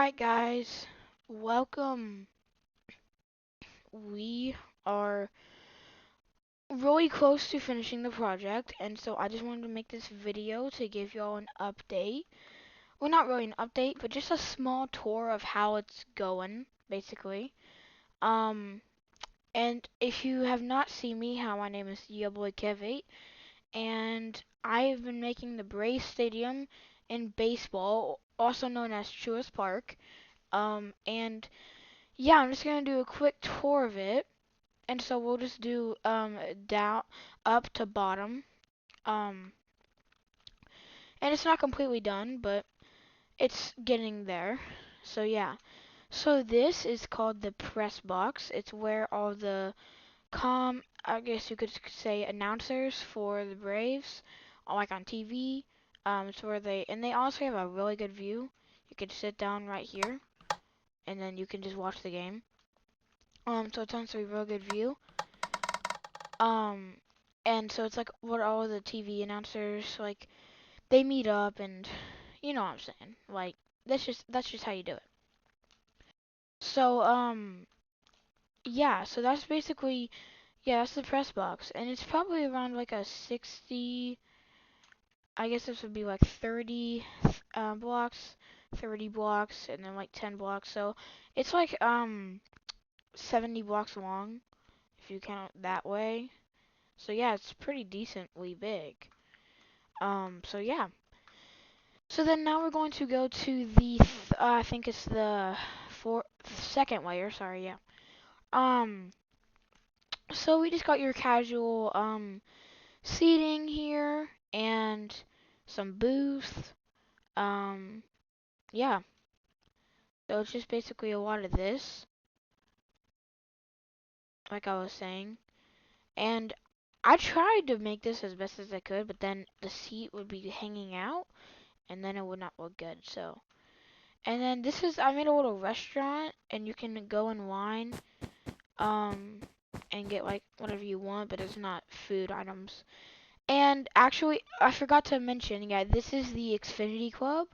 Alright, guys, welcome. We are really close to finishing the project, and so I just wanted to make this video to give y'all an update. Well, not really an update, but just a small tour of how it's going, basically. Um, and if you have not seen me, hi, my name is YoBoyKev8, and I have been making the Braves Stadium in baseball, also known as Truist Park. And yeah, I'm just gonna do a quick tour of it, and so we'll just do down, up to bottom. Um, and it's not completely done, but it's getting there. So yeah. So this is called the press box. It's where all the I guess you could say announcers for the Braves, like on TV. It's where and they also have a really good view. You could sit down right here, and then you can just watch the game. So it's on a real good view. Um, and so it's like what all the TV announcers like they meet up and you know what I'm saying. Like that's just how you do it. So yeah, so that's basically that's the press box and it's probably around like a 60. I guess this would be like 30 blocks, 30 blocks and then like 10 blocks. So it's like 70 blocks long if you count it that way. So yeah, it's pretty decently big. So yeah. So then now we're going to go to the, I think it's the second layer, sorry, yeah. Um, so we just got your casual, seating here and some booths. Um, yeah. So it's just basically a lot of this, like I was saying. And I tried to make this as best as I could, but then the seat would be hanging out, and then it would not look good, so. And then I made a little restaurant, and you can go in line, um, and get like whatever you want, but it's not food items. And actually, I forgot to mention, yeah, this is the Xfinity Club.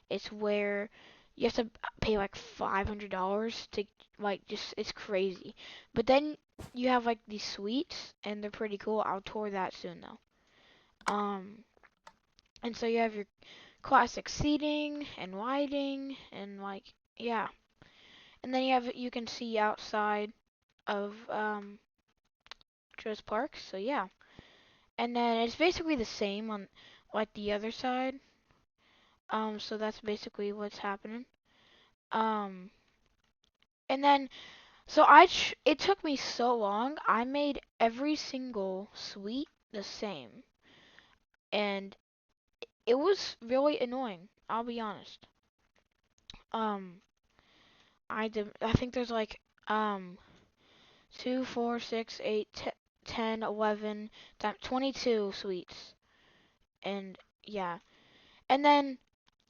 It's where you have to pay like $500 to like it's crazy. But then you have like these suites, and they're pretty cool. I'll tour that soon though. Um, and so you have your classic seating and lighting, and like yeah. And then you can see outside of Truist Park. So yeah. And then it's basically the same on like the other side. So that's basically what's happening. Um, and then it took me so long. I made every single suite the same, and it was really annoying. I'll be honest. Um, I think there's like um 2, 4, 6, 8, 10, 11, 22 suites, and yeah. And then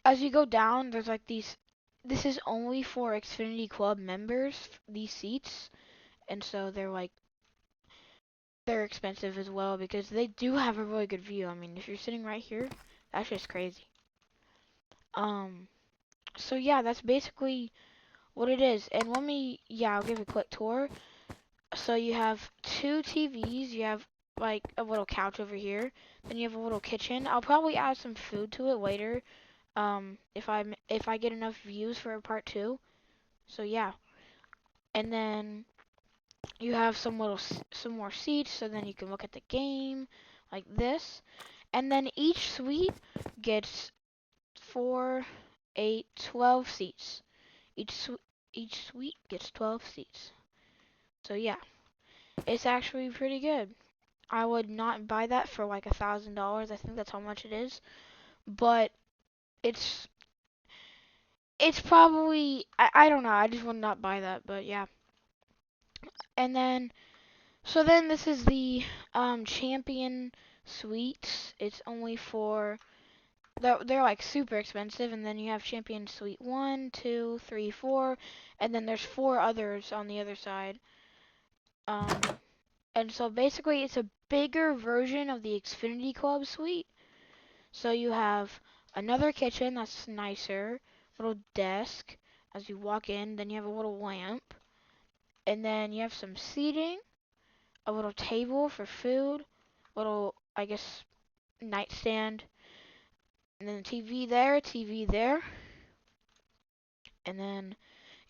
as you go down, there's like these. This is only for Xfinity Club members, these seats, and so they're expensive as well because they do have a really good view. I mean, if you're sitting right here, that's just crazy. Um, so yeah, that's basically what it is. And I'll give a quick tour. So you have two TVs. You have like a little couch over here. Then you have a little kitchen. I'll probably add some food to it later. If I get enough views for part two. So yeah, and then you have some more seats, so then you can look at the game like this. And then each suite gets 4, 8, 12 seats. Each suite gets 12 seats. So yeah, it's actually pretty good. I would not buy that for like $1,000. I think that's how much it is. But it's it's probably I don't know. I just would not buy that. But yeah. And then this is the champion suites. It's only for they're like super expensive, and then you have champion suite 1, 2, 3, 4, and then there's four others on the other side. Um, and so basically it's a bigger version of the Xfinity Club suite. So you have another kitchen that's nicer, little desk, as you walk in. Then you have a little lamp, and then you have some seating, a little table for food, little, I guess, nightstand, and then TV there, and then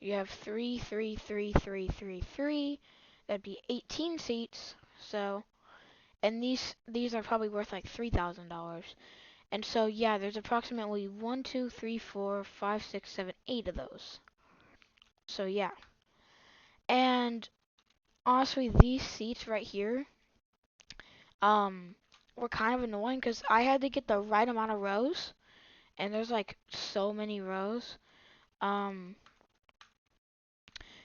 you have three, three, three, three, three, three. That'd be 18 seats. So, and these are probably worth like $3,000. And so yeah, there's approximately 1, 2, 3, 4, 5, 6, 7, 8 of those. So yeah, and honestly, these seats right here, um, were kind of annoying because I had to get the right amount of rows, and there's like so many rows. Um,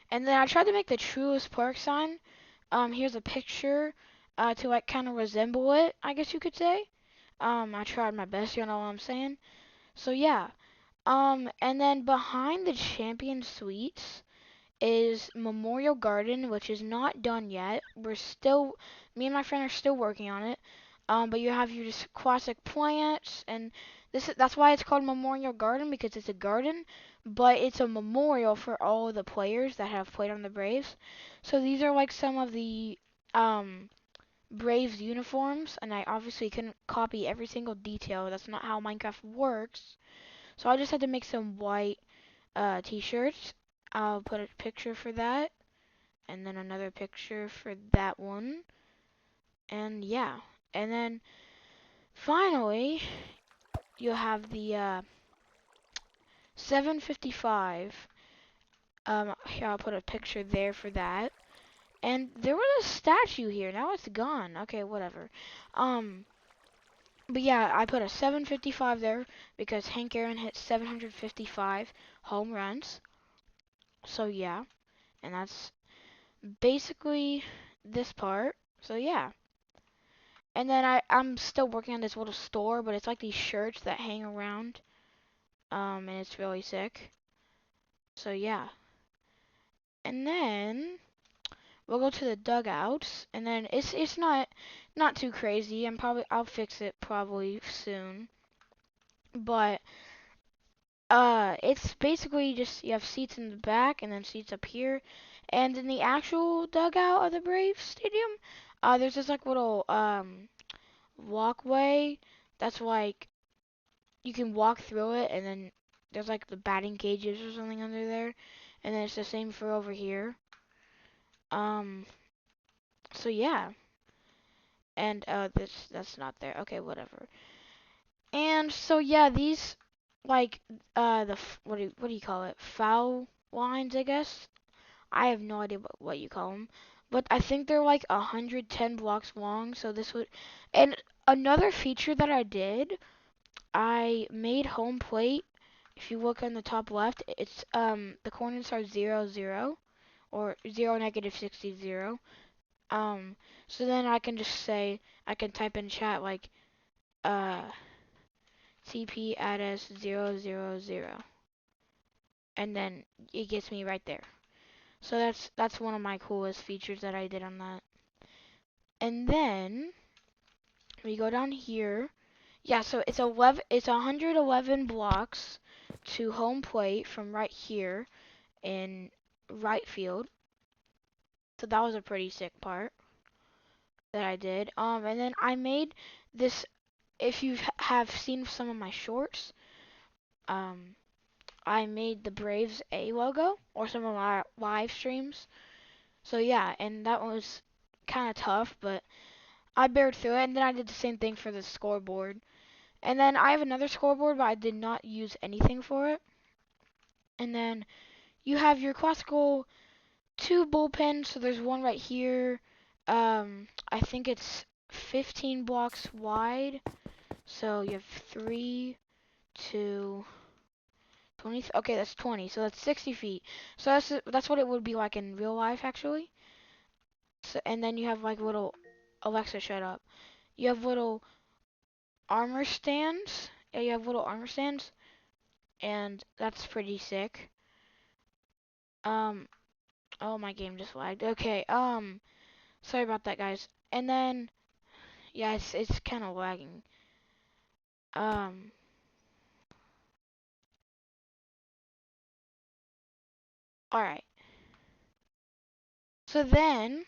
and then I tried to make the Truist Park sign. Here's a picture, to like kind of resemble it, I guess you could say. I tried my best, you know what I'm saying? So yeah. And then behind the Champion Suites is Memorial Garden, which is not done yet. Me and my friend are still working on it. But you have your just classic plants, and that's why it's called Memorial Garden, because it's a garden, but it's a memorial for all of the players that have played on the Braves. So these are like some of the um Braves uniforms, and I obviously couldn't copy every single detail. That's not how Minecraft works. So I just had to make some white t-shirts. I'll put a picture for that, and then another picture for that one. And yeah, and then finally you'll have the 755. Here I'll put a picture there for that. And there was a statue here. Now it's gone. Okay, whatever. Um, but yeah, I put a 755 there because Hank Aaron hit 755 home runs. So yeah, and that's basically this part. So yeah. And then I'm still working on this little store, but it's like these shirts that hang around. And it's really sick. So yeah. And then we'll go to the dugouts, and then it's not too crazy. I'll fix it probably soon. But it's basically just you have seats in the back and then seats up here. And in the actual dugout of the Braves Stadium, there's this like little walkway that's like you can walk through it, and then there's like the batting cages or something under there, and then it's the same for over here. Um, so yeah, and that's not there. Okay, whatever. And so yeah, these like what do you call it? Foul lines, I guess. I have no idea what you call them, but I think they're like 110 blocks long. So this would, and another feature that I did, I made home plate. If you look on the top left, it's the coordinates are 0, 0 or 0, -60, 0. Um, so then I can just say I can type in chat like uh TP address 0, 0, 0, and then it gets me right there. So that's one of my coolest features that I did on that. And then we go down here. Yeah, so it's 111 blocks to home plate from right here in right field. So that was a pretty sick part that I did. And then I made this. If you have seen some of my shorts, um, I made the Braves A logo or some of my live streams. So yeah, and that was kind of tough, but I bared through it. And then I did the same thing for the scoreboard. And then I have another scoreboard, but I did not use anything for it. And then you have your classical two bullpens. So there's one right here. I think it's 15 blocks wide. So you have 3, 2, 20. Okay, that's 20. So that's 60 feet. So that's what it would be like in real life, actually. So, and then you have like little Alexa, shut up. You have little armor stands. Yeah, you have little armor stands, and that's pretty sick. Um, oh, my game just lagged. Okay, sorry about that, guys. And then, yeah, it's kind of lagging. Um, Alright. So then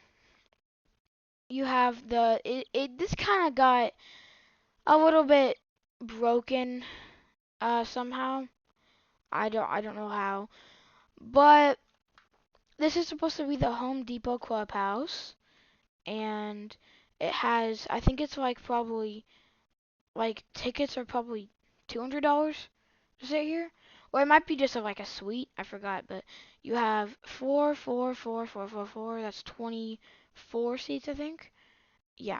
you have this kind of got a little bit broken somehow. I don't know how. But this is supposed to be the Home Depot clubhouse, and it has, I think it's like probably, like tickets are probably $200 to sit here, or it might be just like a suite. I forgot, but you have four, four, four, four, four, four. That's 24 seats, I think. Yeah.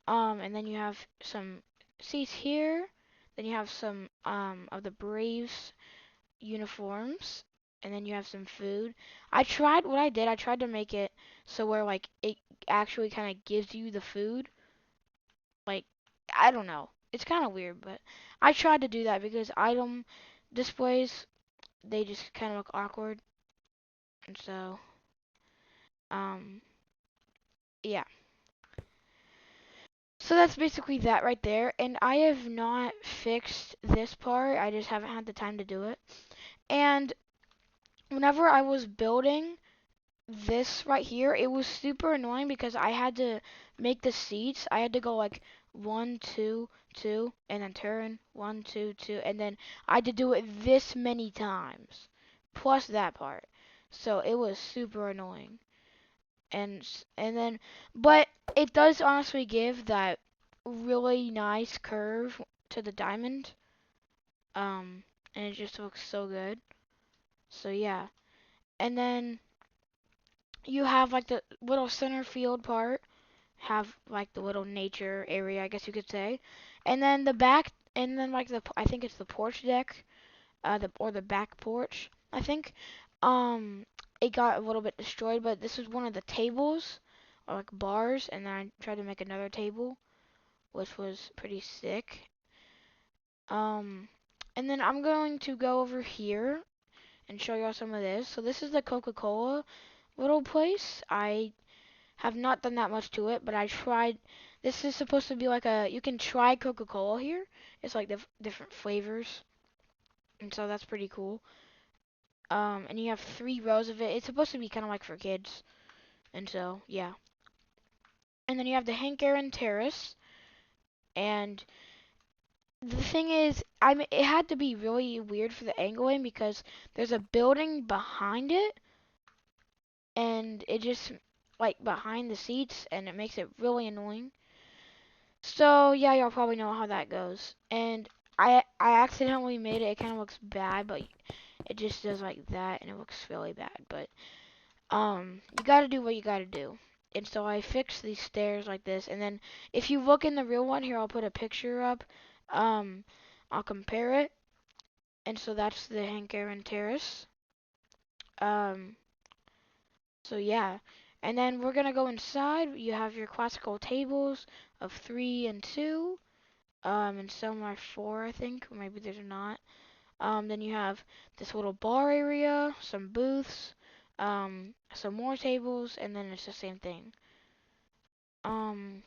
And then you have some seats here. Then you have some of the Braves uniforms, and then you have some food. I tried to make it so where like it actually kind of gives you the food. Like, I don't know. It's kind of weird, but I tried to do that because item displays, they just kind of look awkward. And so, um, yeah. So that's basically that right there. And I have not fixed this part. I just haven't had the time to do it. And whenever I was building this right here, it was super annoying because I had to make the seats. I had to go like one, two, two, and then turn one, two, two, and then I had to do it this many times, plus that part. So it was super annoying. And then, but it does honestly give that really nice curve to the diamond. Um, and it just looks so good. So yeah. And then you have like the little center field part, have like the little nature area, I guess you could say, and then the back, and then like I think it's the porch deck, the back porch, I think. Um, it got a little bit destroyed, but this is one of the tables, or like bars, and then I tried to make another table, which was pretty sick. Um, and then I'm going to go over here and show y'all some of this. So this is the Coca-Cola little place. I have not done that much to it, but I tried. This is supposed to be like you can try Coca-Cola here. It's like the different flavors, and so that's pretty cool. And you have 3 rows of it. It's supposed to be kind of like for kids, and so yeah. And then you have the Hank Aaron Terrace, and the thing is, it had to be really weird for the angling because there's a building behind it, and it just like behind the seats, and it makes it really annoying. So yeah, y'all probably know how that goes. And I accidentally made it. It kind of looks bad, but it just does like that, and it looks really bad. But you gotta do what you gotta do. And so I fixed these stairs like this. And then if you look in the real one here, I'll put a picture up. Um, I'll compare it. And so that's the Hank Aaron Terrace. Um, so yeah. And then we're gonna go inside. You have your classical tables of 3 and 2. And some are 4, I think, or maybe there's not. Then you have this little bar area, some booths, some more tables, and then it's the same thing. Um,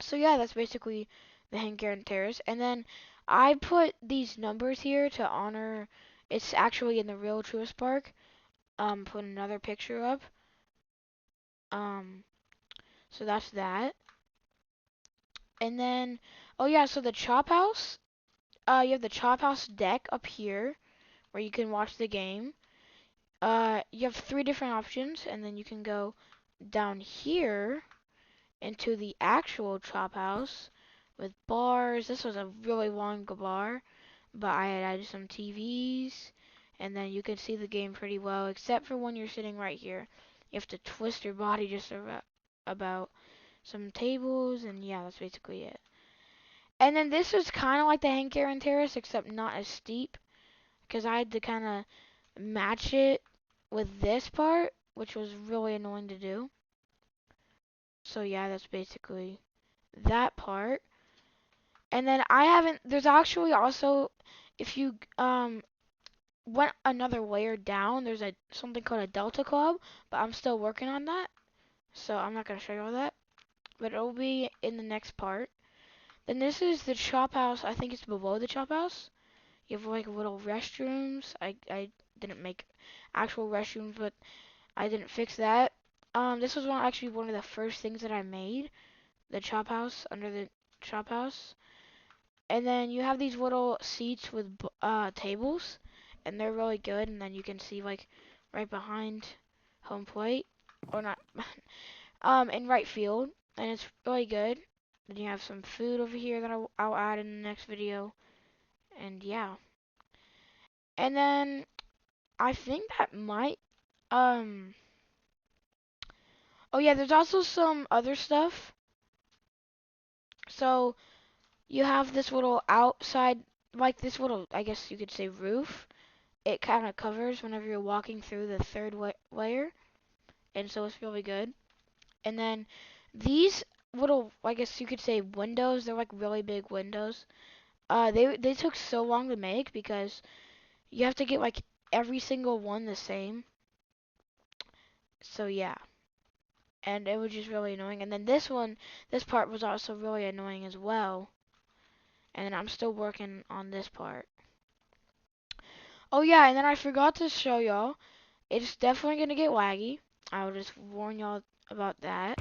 so yeah, that's basically the Hungarian Terrace. And then I put these numbers here to honor. It's actually in the real Truist Park. Put another picture up. Um, so that's that. And then, oh yeah, so the Chop House. You have the Chop House deck up here where you can watch the game. You have 3 different options, and then you can go down here into the actual Chop House with bars. This was a really long bar, but I had added some TVs, and then you can see the game pretty well, except for when you're sitting right here. You have to twist your body just about some tables, and yeah, that's basically it. And then this was kind of like the Hank Aaron Terrace, except not as steep, because I had to kind of match it with this part, which was really annoying to do. So yeah, that's basically that part. And then there's actually also, if you went another layer down, there's something called a Delta Club, but I'm still working on that. So I'm not going to show you all that, but it'll be in the next part. Then this is the Chop House. I think it's below the Chop House. You have like little restrooms. I didn't make actual restrooms, but I didn't fix that. This was actually one of the first things that I made, the chop house under the chop house. And then you have these little seats with tables, and they're really good. And then you can see like right behind home plate, or not, in right field, and it's really good. Then you have some food over here that I'll add in the next video, and yeah. And then I think that might, um, oh yeah, there's also some other stuff. So you have this little outside, like this little, I guess you could say roof. It kind of covers whenever you're walking through the third layer, and so it's really good. And then these little, I guess you could say windows, they're like really big windows. They took so long to make because you have to get like every single one the same. So yeah, and it was just really annoying. And then this part was also really annoying as well. And then I'm still working on this part. Oh yeah, and then I forgot to show y'all. It's definitely gonna get laggy. I'll just warn y'all about that.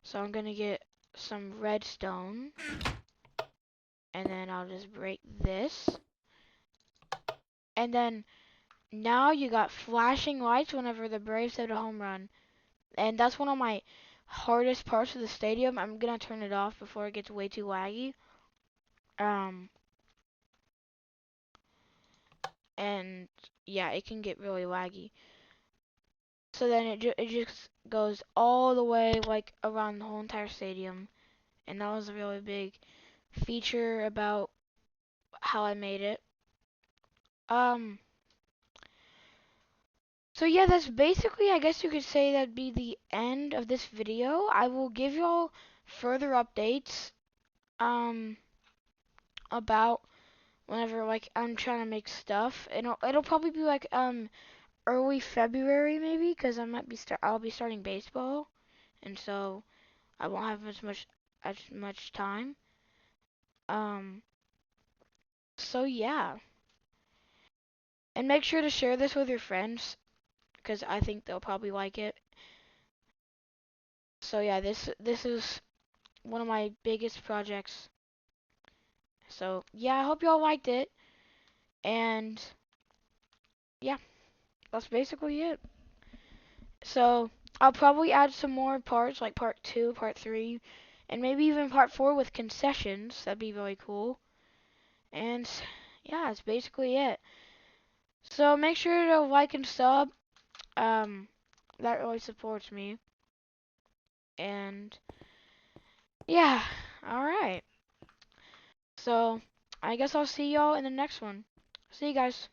So I'm gonna get some redstone, and then I'll just break this. And then now you got flashing lights whenever the Braves hit a home run. And that's one of my hardest parts of the stadium. I'm gonna turn it off before it gets way too laggy. Um, and yeah, it can get really laggy. So then it just goes all the way like around the whole entire stadium, and that was a really big feature about how I made it. Um, so yeah, that's basically, I guess you could say that'd be the end of this video. I will give y'all further updates um about whenever like I'm trying to make stuff. It'll probably be like early February maybe, cuz I'll be starting baseball, and so I won't have as much time. Um so yeah. And make sure to share this with your friends cuz I think they'll probably like it. So yeah, this is one of my biggest projects. So yeah, I hope y'all liked it. And yeah, that's basically it. So I'll probably add some more parts, like part 2, part 3, and maybe even part 4 with concessions. That'd be really cool. And yeah, that's basically it. So make sure to like and sub. Um, that really supports me. And yeah, alright. So I guess I'll see y'all in the next one. See you guys.